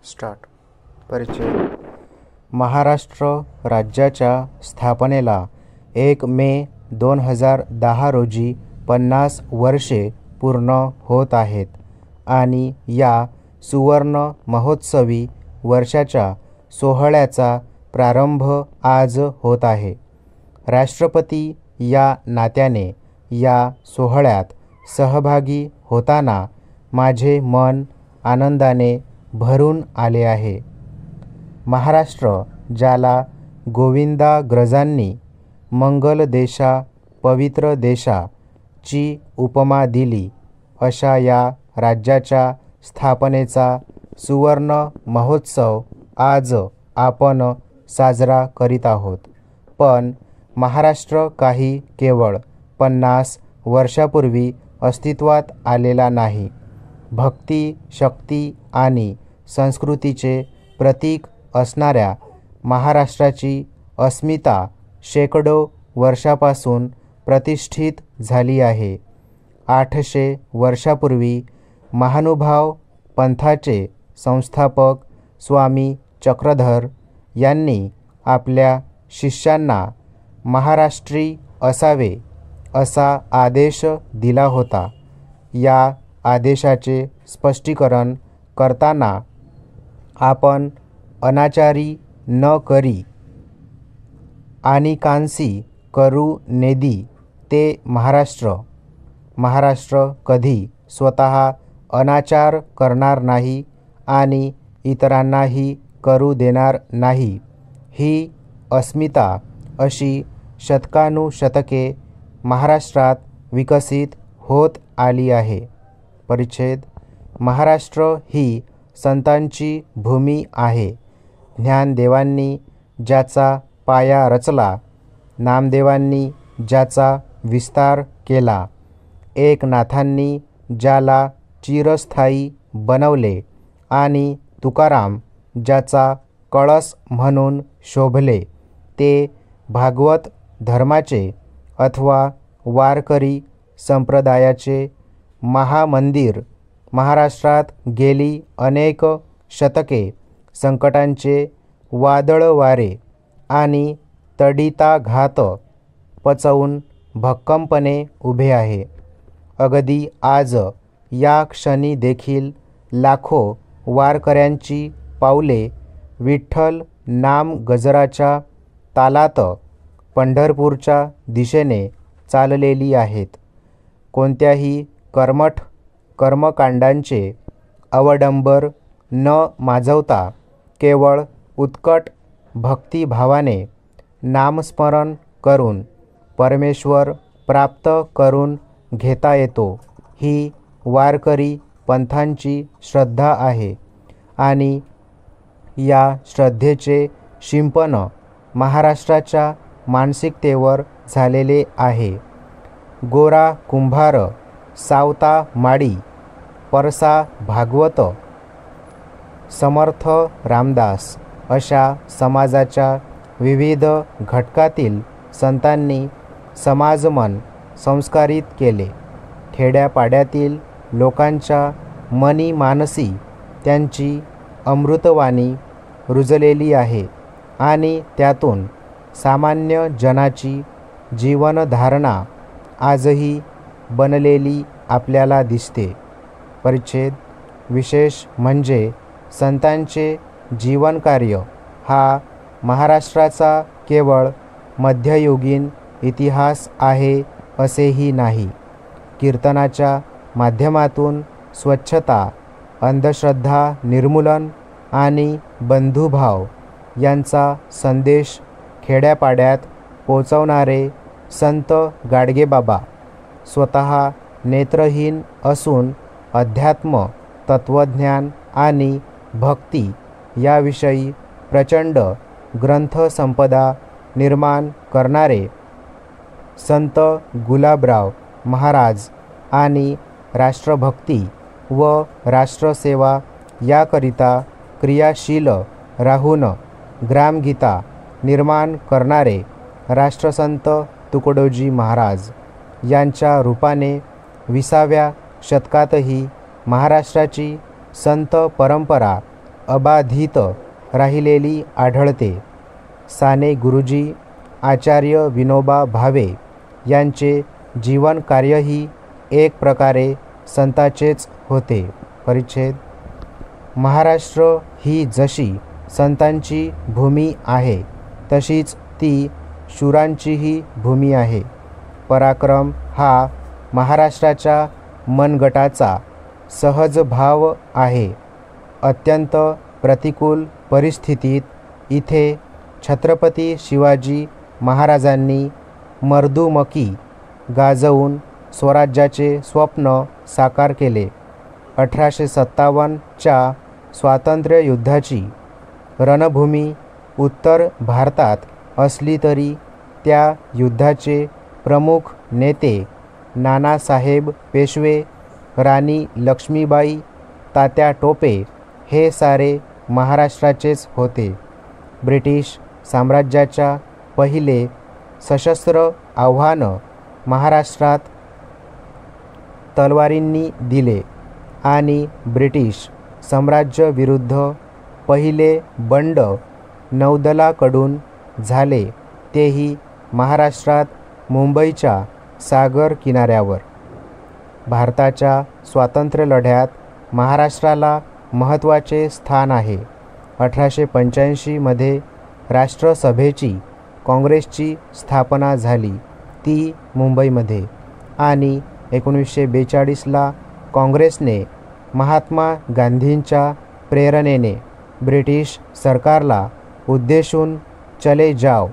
Start. परिचय. महाराष्ट्र राज्याच्या स्थापनेला 1 मे 2010 रोजी 50 वर्षे पूर्ण होत आहेत आणि या सुवर्ण महोत्सवी वर्षाच्या सोहळ्याचा प्रारंभ आज होत आहे. राष्ट्रपती या नात्याने या सोहळ्यात सहभागी होताना माझे मन आनंदाने भरून आले आहे. महाराष्ट्र, ज्याला गोविंदाग्रजांनी मंगल देशा पवित्र देशा ची उपमा दिली, अशा या राज्याच्या स्थापनेचा सुवर्ण महोत्सव आज आपण साजरा करीत आहोत. पण महाराष्ट्र काही केवळ 50 वर्षापूर्वी अस्तित्वात आलेला नाही. भक्ती, शक्ती आणि संस्कृतीचे प्रतीक असणाऱ्या महाराष्ट्राची अस्मिता शेकडो वर्षापासून प्रतिष्ठित झाली आहे. 800 वर्षापूर्वी महानुभाव पंथाचे संस्थापक स्वामी चक्रधर यांनी आपल्या शिष्यांना महाराष्ट्री असावे असा आदेश दिला होता. या आदेशाचे स्पष्टीकरण करताना आपण अनाचारी न करी अनिकांसी करू नेदी ते महाराष्ट्र. महाराष्ट्र कधी स्वतः अनाचार करणार नाही आणि इतरांनाही करू देणार नाही. ही अस्मिता अशी शतकानुशतके महाराष्ट्रात विकसित होत आली आहे. परिच्छेद. महाराष्ट्र ही संतांची भूमी आहे. ज्ञानदेवांनी ज्याचा पाया रचला, नामदेवांनी ज्याचा विस्तार केला, एकनाथांनी ज्याला चिरस्थायी बनवले आणि तुकाराम ज्याचा कळस म्हणून शोभले, ते भागवत धर्माचे अथवा वारकरी संप्रदायाचे महामंदिर महाराष्ट्रात गेली अनेक शतके संकटांचे वादळ वारे आणि तडिताघात पचवून भक्कमपणे उभे आहे. अगदी आज या क्षणी देखील लाखो वारकऱ्यांची पावले विठ्ठल नाम गजराच्या तालात पंढरपूरच्या दिशेने चाललेली आहेत. कोणत्याही कर्मठ कर्मकांडांचे अवडंबर न माजवता केवळ उत्कट भक्तिभावाने नामस्मरण करून परमेश्वर प्राप्त करून घेता येतो, ही वारकरी पंथांची श्रद्धा आहे. आणि या श्रद्धेचे शिंपण महाराष्ट्राच्या मानसिकतेवर झालेले आहे. गोरा कुंभार, सावता माडी, परसा भागवत, समर्थ रामदास अशा समाजाच्या विविध घटकातील संतांनी समाजमन संस्कारित केले. खेड्यापाड्यातील लोकांच्या मनी मानसी त्यांची अमृतवाणी रुजलेली आहे आणि त्यातून सामान्य जनाची जीवनधारणा आजही बनलेली आपल्याला दिसते. परिच्छेद. विशेष म्हणजे संतांचे जीवनकार्य हा महाराष्ट्राचा केवळ मध्ययुगीन इतिहास आहे असेही नाही. कीर्तनाच्या माध्यमातून स्वच्छता, अंधश्रद्धा निर्मूलन आणि बंधुभाव यांचा संदेश खेड्यापाड्यात पोचवणारे संत गाडगेबाबा स्वतः नेत्रहीन असून अध्यात्म, तत्त्वज्ञान आणि भक्ती याविषयी प्रचंड ग्रंथसंपदा निर्माण करणारे संत गुलाबराव महाराज आणि राष्ट्रभक्ती व राष्ट्रसेवा याकरिता क्रियाशील राहून ग्रामगीता निर्माण करणारे राष्ट्रसंत तुकडोजी महाराज यांच्या रूपाने 20व्या शतकातही महाराष्ट्राची संत परंपरा अबाधित राहिलेली आढळते. साने गुरुजी, आचार्य विनोबा भावे यांचे जीवन कार्यही एक प्रकारे संताचेच होते. परिच्छेद महाराष्ट्र ही जशी संतांची भूमी आहे तशीच ती शूरांचीही भूमी आहे. पराक्रम हा महाराष्ट्राच्या मनगटाचा सहज भाव आहे. अत्यंत प्रतिकूल परिस्थितीत इथे छत्रपती शिवाजी महाराजांनी मर्दुमकी गाजवून स्वराज्याचे स्वप्न साकार केले. 1857च्या स्वातंत्र्ययुद्धाची रणभूमी उत्तर भारतात असली तरी त्या युद्धाचे प्रमुख नेते नानासाहेब पेशवे, राणी लक्ष्मीबाई, तात्या टोपे हे सारे महाराष्ट्राचेच होते. ब्रिटिश साम्राज्याच्या पहिले सशस्त्र आव्हान महाराष्ट्रात तलवारींनी दिले आणि ब्रिटिश साम्राज्याविरुद्ध पहिले बंड नौदलाकडून झाले, तेही महाराष्ट्रात मुंबईच्या सागर किनाऱ्यावर. भारताच्या स्वातंत्र्यलढ्यात महाराष्ट्राला महत्त्वाचे स्थान आहे. 1885मध्ये राष्ट्रसभेची काँग्रेसची स्थापना झाली, ती मुंबईमध्ये, आणि 1942ला काँग्रेसने महात्मा गांधींच्या प्रेरणेने ब्रिटिश सरकारला उद्देशून चले जाव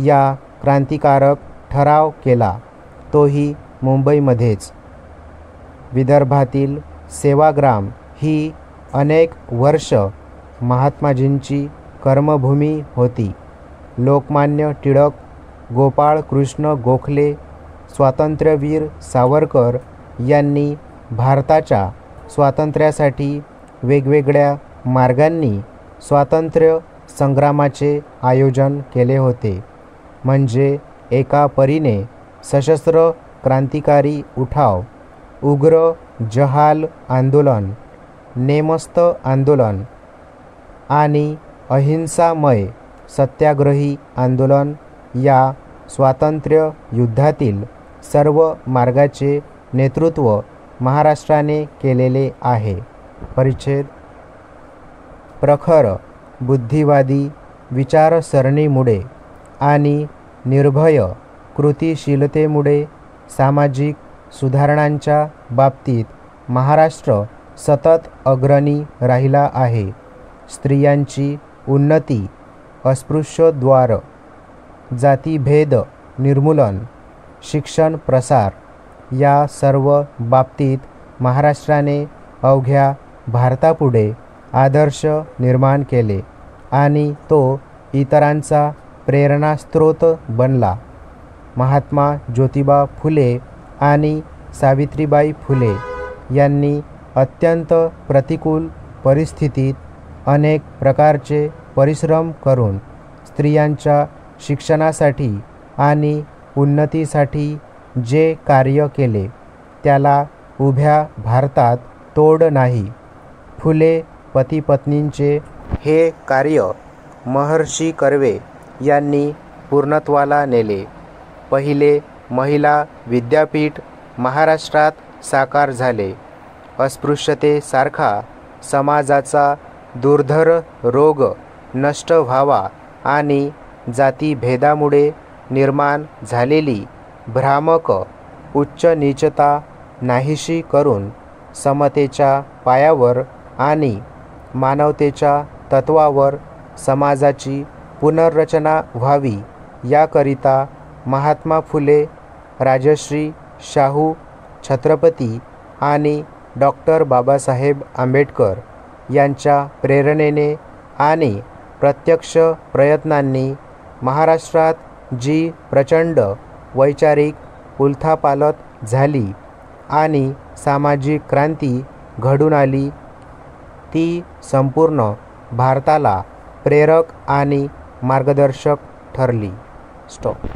या क्रांतिकारक ठराव केला, तोही मुंबईमध्येच. विदर्भातील सेवाग्राम ही अनेक वर्ष महात्माजींची कर्मभूमी होती. लोकमान्य टिळक, गोपाळकृष्ण गोखले, स्वातंत्र्यवीर सावरकर यांनी भारताच्या स्वातंत्र्यासाठी वेगवेगळ्या मार्गांनी स्वातंत्र्य संग्रामाचे आयोजन केले होते. म्हणजे एका परीने सशस्त्र क्रांतिकारी उठाव, उग्र जहाल आंदोलन, नेमस्त आंदोलन आणि अहिंसामय सत्याग्रही आंदोलन या स्वातंत्र्य युद्धातील सर्व मार्गाचे नेतृत्व महाराष्ट्राने केलेले आहे. परिच्छेद प्रखर बुद्धिवादी विचारसरणीमुळे आणि निर्भय कृतिशीलतेमुळे सामाजिक सुधारणांच्या बाबतीत महाराष्ट्र सतत अग्रणी राहिला आहे. स्त्रियांची उन्नती, अस्पृश्योद्धार, जातिभेद निर्मूलन, शिक्षण प्रसार या सर्व बाबतीत महाराष्ट्राने अवघ्या भारतापुढे आदर्श निर्माण केले आणि तो इतरांचा प्रेरणास्रोत बनला. महात्मा ज्योतिबा फुले आणि सावित्रीबाई फुले यांनी अत्यंत प्रतिकूल परिस्थितीत अनेक प्रकारचे परिश्रम करून स्त्रियांच्या शिक्षणासाठी आणि उन्नतीसाठी जे कार्य केले त्याला उभ्या भारतात तोड नाही. फुले पतिपत्नींचे हे कार्य महर्षी कर्वे यांनी पूर्णत्वाला नेले. पहिले महिला विद्यापीठ महाराष्ट्रात साकार झाले. अस्पृश्यतेसारखा समाजाचा दुर्धर रोग नष्ट व्हावा आणि जातीभेदामुळे निर्माण झालेली भ्रामक उच्च नीचता नाहीशी करून समतेच्या पायावर आणि मानवतेच्या तत्वावर समाजाची पुनर्रचना व्हावी याकरिता महात्मा फुले, राजश्री शाहू छत्रपती आणि डॉक्टर बाबासाहेब आंबेडकर यांच्या प्रेरणेने आणि प्रत्यक्ष प्रयत्नांनी महाराष्ट्रात जी प्रचंड वैचारिक उलथापालथ झाली आणि सामाजिक क्रांती घडून आली, ती संपूर्ण भारताला प्रेरक आणि मार्गदर्शक ठरली. स्टॉप.